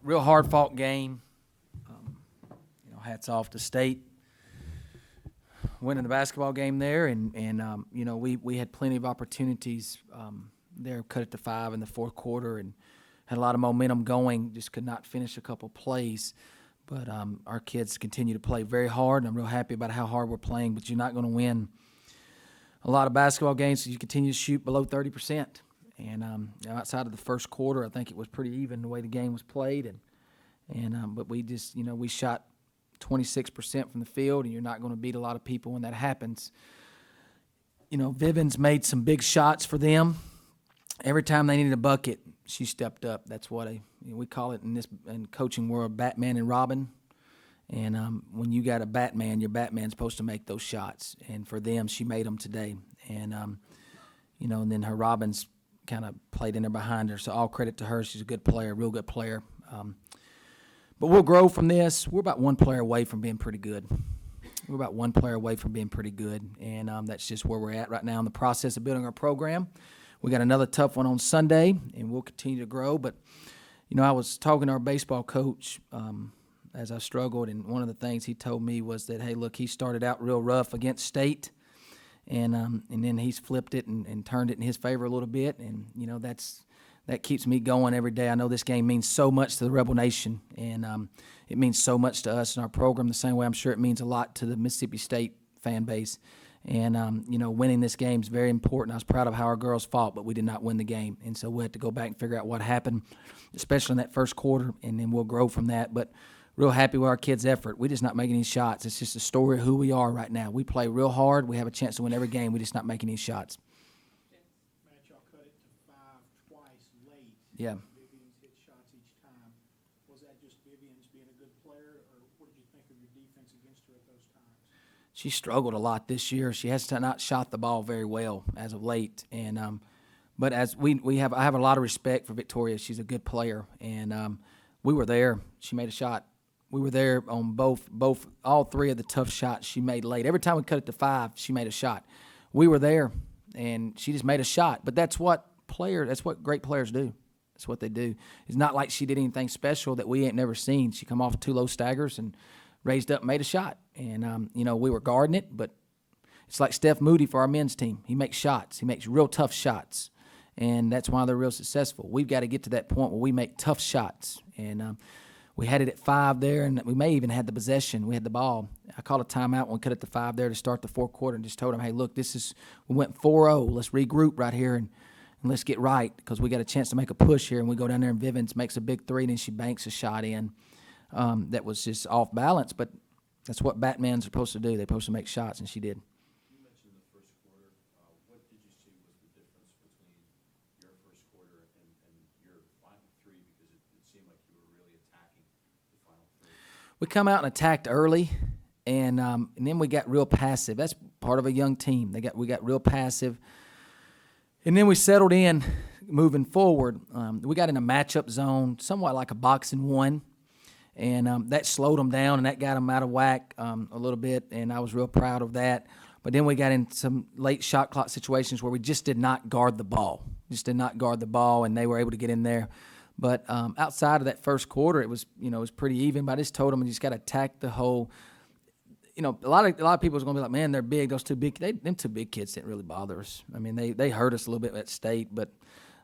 Real hard-fought game. Hats off to State winning the basketball game there, and we had plenty of opportunities there, cut it to 5 in the fourth quarter, and had a lot of momentum going. Just could not finish a couple plays, but our kids continue to play very hard, and I'm real happy about how hard we're playing. But you're not going to win a lot of basketball games if you continue to shoot below 30%. And outside of the first quarter, I think it was pretty even the way the game was played, but we just we shot 26% from the field, and you're not going to beat a lot of people when that happens. Vivens made some big shots for them. Every time they needed a bucket, she stepped up. That's what we call it in coaching world, Batman and Robin. And when you got a Batman, your Batman's supposed to make those shots. And for them, she made them today. And and then her Robin's kind of played in there behind her. So all credit to her. She's a good player, real good player. But we'll grow from this. We're about one player away from being pretty good. And that's just where we're at right now in the process of building our program. We got another tough one on Sunday, and we'll continue to grow. But, I was talking to our baseball coach as I struggled, and one of the things he told me was that, hey, look, he started out real rough against State, and then he's flipped it and turned it in his favor a little bit. And, that keeps me going every day. I know this game means so much to the Rebel Nation, and it means so much to us in our program the same way I'm sure it means a lot to the Mississippi State fan base. And, winning this game is very important. I was proud of how our girls fought, but we did not win the game. And so we'll have to go back and figure out what happened, especially in that first quarter, and then we'll grow from that. But real happy with our kids' effort. We're just not making any shots. It's just a story of who we are right now. We play real hard. We have a chance to win every game. We're just not making any shots. Yeah. Vivian's hit shots each time. Was that just Vivian's being a good player, or what did you think of your defense against her at those times? She struggled a lot this year. She has not shot the ball very well as of late, and but as I have a lot of respect for Victoria. She's a good player, and we were there. She made a shot. We were there on all three of the tough shots she made late. Every time we cut it to 5, she made a shot. We were there, and she just made a shot. But that's what great players do. That's what they do. It's not like she did anything special that we ain't never seen. She come off 2 low staggers and raised up and made a shot. And, we were guarding it, but it's like Steph Moody for our men's team. He makes shots. He makes real tough shots, and that's why they're real successful. We've got to get to that point where we make tough shots. And we had it at 5 there, and we may even had the possession. We had the ball. I called a timeout when we cut it to 5 there to start the fourth quarter and just told them, hey, look, we went 4-0. Let's regroup right here and let's get right, because we got a chance to make a push here. And we go down there, and Vivens makes a big 3, and then she banks a shot in that was just off balance. But that's what Batman's supposed to do. They're supposed to make shots, and she did. You mentioned the first quarter. What did you see was the difference between your first quarter and your final 3? Because it seemed like you were really attacking the final 3. We come out and attacked early, and then we got real passive. That's part of a young team. We got real passive. And then we settled in moving forward. We got in a matchup zone, somewhat like a boxing 1, and that slowed them down, and that got them out of whack a little bit, and I was real proud of that. But then we got in some late shot clock situations where we just did not guard the ball. And they were able to get in there. But outside of that first quarter, it was pretty even. But I just told them you just got to attack the whole. A lot of people was gonna be like, man, they're big. Those 2 big, them 2 big kids didn't really bother us. I mean, they hurt us a little bit at State, but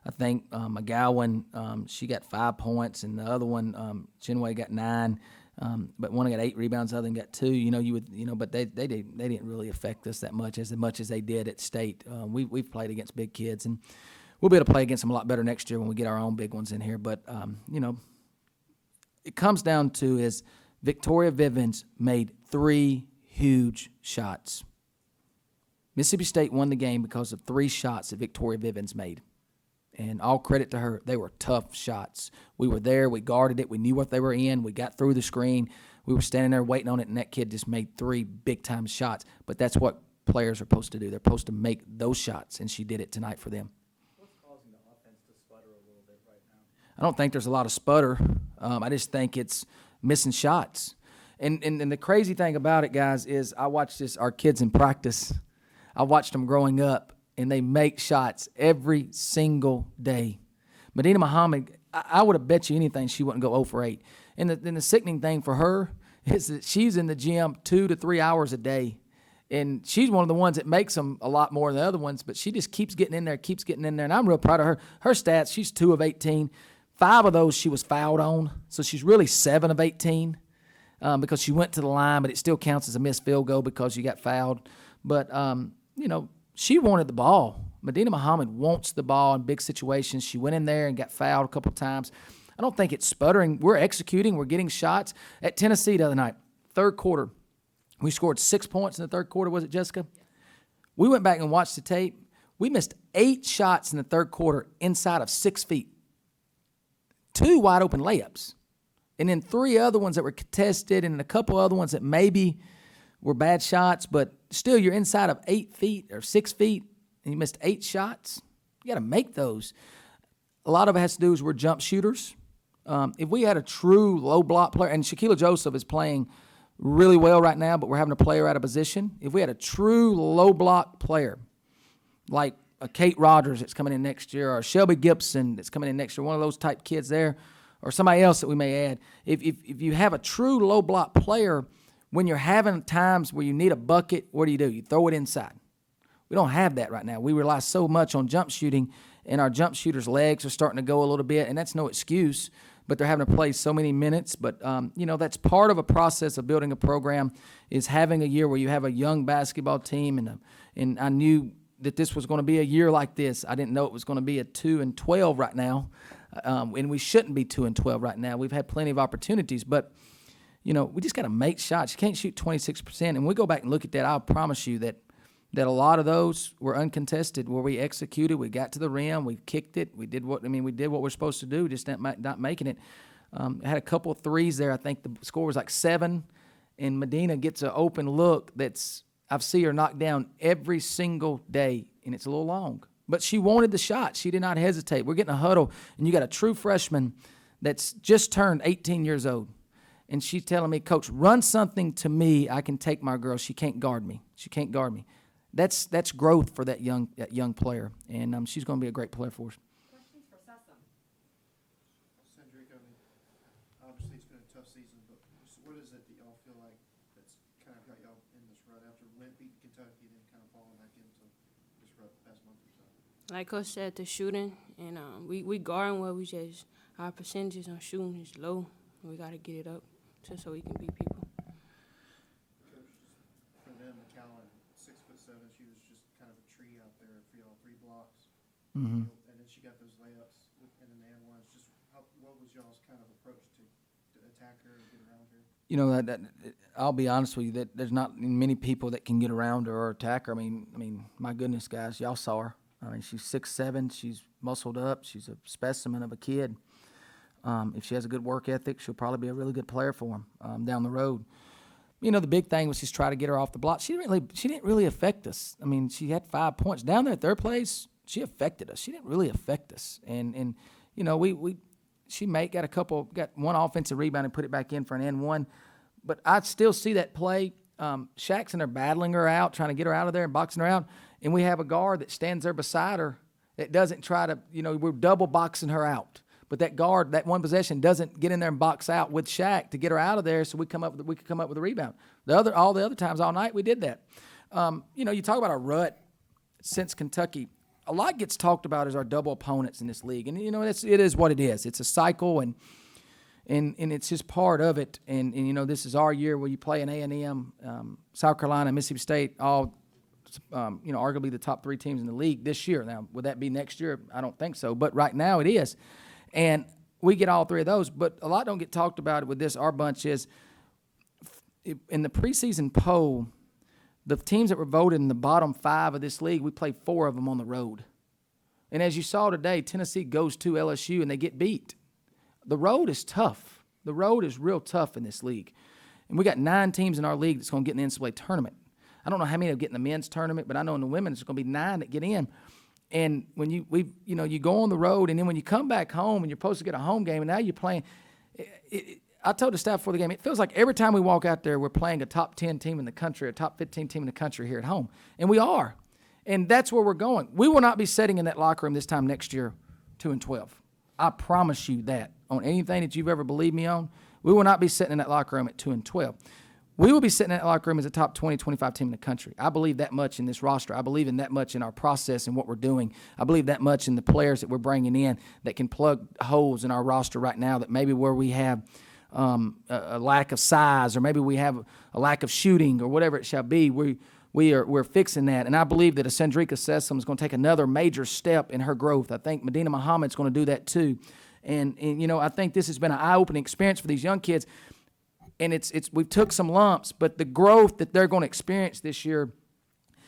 I think McGowan, she got 5 points, and the other one, Chinway, got 9. But one got 8 rebounds, the other one got 2. But they didn't really affect us that much as they did at State. We've played against big kids, and we'll be able to play against them a lot better next year when we get our own big ones in here. But it comes down to is Victoria Vivens made 3 huge shots. Mississippi State won the game because of 3 shots that Victoria Vivens made. And all credit to her. They were tough shots. We were there. We guarded it. We knew what they were in. We got through the screen. We were standing there waiting on it, and that kid just made 3 big-time shots. But that's what players are supposed to do. They're supposed to make those shots, and she did it tonight for them. What's causing the offense to sputter a little bit right now? I don't think there's a lot of sputter. I just think it's missing shots. And the crazy thing about it, guys, is I watched our kids in practice. I watched them growing up, and they make shots every single day. Medina Muhammad, I would have bet you anything she wouldn't go 0 for 8. And the sickening thing for her is that she's in the gym 2 to 3 hours a day. And she's one of the ones that makes them a lot more than the other ones, but she just keeps getting in there. And I'm real proud of her. Her stats, she's 2 of 18. 5 of those she was fouled on, so she's really 7 of 18 because she went to the line, but it still counts as a missed field goal because you got fouled. But, she wanted the ball. Medina Muhammad wants the ball in big situations. She went in there and got fouled a couple times. I don't think it's sputtering. We're executing. We're getting shots. At Tennessee the other night, third quarter, we scored 6 points in the third quarter, was it, Jessica? We went back and watched the tape. We missed 8 shots in the third quarter inside of 6 feet. 2 wide open layups. And then 3 other ones that were contested and a couple other ones that maybe were bad shots, but still you're inside of 8 feet or 6 feet and you missed 8 shots. You got to make those. A lot of it has to do is we're jump shooters. If we had a true low block player, and Shaquilla Joseph is playing really well right now, but we're having a player out of position. If we had a true low block player, like a Kate Rogers that's coming in next year, or Shelby Gibson that's coming in next year, one of those type kids there, or somebody else that we may add. If you have a true low block player, when you're having times where you need a bucket, what do? You throw it inside. We don't have that right now. We rely so much on jump shooting, and our jump shooters' legs are starting to go a little bit, and that's no excuse, but they're having to play so many minutes. But, that's part of a process of building a program is having a year where you have a young basketball team, and I knew that this was going to be a year like this. I didn't know it was going to be a 2-12 right now, and we shouldn't be 2-12 right now. We've had plenty of opportunities, but we just got to make shots. You can't shoot 26%, and when we go back and look at that, I'll promise you that a lot of those were uncontested, where we executed, we got to the rim, we kicked it, we did what we're supposed to do, just not making it. I had a couple of threes there. I think the score was like 7, and Medina gets an open look I've seen her knock down every single day, and it's a little long. But she wanted the shot. She did not hesitate. We're getting a huddle, and you got a true freshman that's just turned 18 years old. And she's telling me, Coach, run something to me. I can take my girl. She can't guard me. That's growth for that young player, and she's going to be a great player for us. Questions for Sessom? Cedric, obviously it's been a tough season, but what is it that y'all feel like that's kind of got y'all in this rut after beating Kentucky, then kind of falling back into this rut the past month or so? Like Coach said, the shooting, and we guarding well. Our percentages on shooting is low, and we got to get it up just so we can beat people. Coach, for them, McCallum, 6'7", she was just kind of a tree out there for y'all, 3 blocks. Mm-hmm. And then she got those layups and then the and ones. Just what was y'all's kind of approach to attack her and get around her? I'll be honest with you, that there's not many people that can get around her or attack her. I mean, my goodness, guys, y'all saw her. She's 6'7", she's muscled up, she's a specimen of a kid. If she has a good work ethic, she'll probably be a really good player for him down the road. The big thing was just try to get her off the block. She didn't really affect us. She had 5 points down there at third place. She affected us. She didn't really affect us. And she got one offensive rebound and put it back in for an N1. But I still see that play. Shaq's in there battling her out, trying to get her out of there and boxing her out. And we have a guard that stands there beside her that doesn't try to, we're double boxing her out. But that guard, that one possession, doesn't get in there and box out with Shaq to get her out of there, so we could come up with a rebound. All the other times all night we did that. You talk about a rut since Kentucky. A lot gets talked about as our double opponents in this league, and it is what it is. It's a cycle, and it's just part of it. And this is our year where you play an A&M, South Carolina, Mississippi State, all arguably the top 3 teams in the league this year. Now, would that be next year? I don't think so, but right now it is. And we get all 3 of those, but a lot don't get talked about with this. Our bunch is, in the preseason poll, the teams that were voted in the bottom 5 of this league, we played 4 of them on the road. And as you saw today, Tennessee goes to LSU and they get beat. The road is tough. The road is real tough in this league. And we got 9 teams in our league that's going to get in the NCAA tournament. I don't know how many will get in the men's tournament, but I know in the women's there's going to be 9 that get in. And when you go on the road, and then when you come back home and you're supposed to get a home game, and now you're playing, I told the staff before the game, it feels like every time we walk out there, we're playing a top 10 team in the country, a top 15 team in the country here at home. And we are. And that's where we're going. We will not be sitting in that locker room this time next year 2-12. I promise you that on anything that you've ever believed me on, we will not be sitting in that locker room at 2-12. We will be sitting in that locker room as a top 20, 25 team in the country. I believe that much in this roster. I believe in that much in our process and what we're doing. I believe that much in the players that we're bringing in that can plug holes in our roster right now, that maybe where we have a lack of size, or maybe we have a lack of shooting, or whatever it shall be, we're fixing that. And I believe that Sandrika Sessom is going to take another major step in her growth. I think Medina Muhammad's going to do that too. And you know, I think this has been an eye-opening experience for these young kids. And we've took some lumps, but the growth that they're going to experience this year,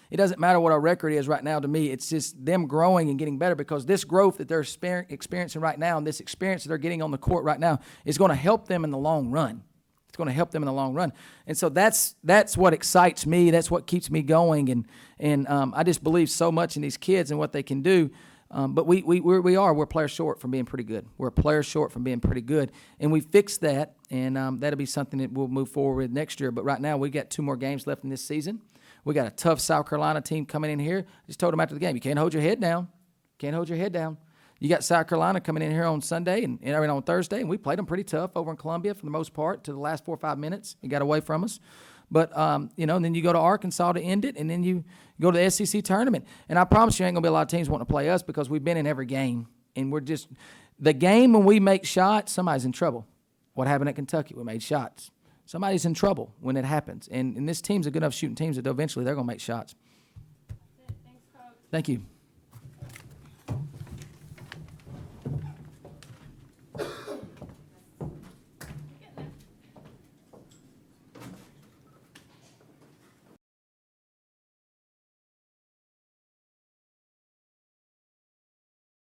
it doesn't matter what our record is right now to me. It's just them growing and getting better, because this growth that they're experiencing right now and this experience that they're getting on the court right now is going to help them in the long run. It's going to help them in the long run. And so that's what excites me. That's what keeps me going. And I just believe so much in these kids and what they can do. But we're players short from being pretty good. We're a player short from being pretty good. And we fixed that, and that'll be something that we'll move forward with next year. But right now, we got 2 more games left in this season. We got a tough South Carolina team coming in here. I just told them after the game, you can't hold your head down. Can't hold your head down. You got South Carolina coming in here on Sunday and on Thursday, and we played them pretty tough over in Columbia for the most part to the last 4 or 5 minutes. It got away from us. But, you know, and then you go to Arkansas to end it, and then you go to the SEC tournament. And I promise you ain't going to be a lot of teams wanting to play us, because we've been in every game. And we're just – the game when we make shots, somebody's in trouble. What happened at Kentucky? We made shots. Somebody's in trouble when it happens. And this team's a good enough shooting team that eventually they're going to make shots. Thanks, Coach. Thank you.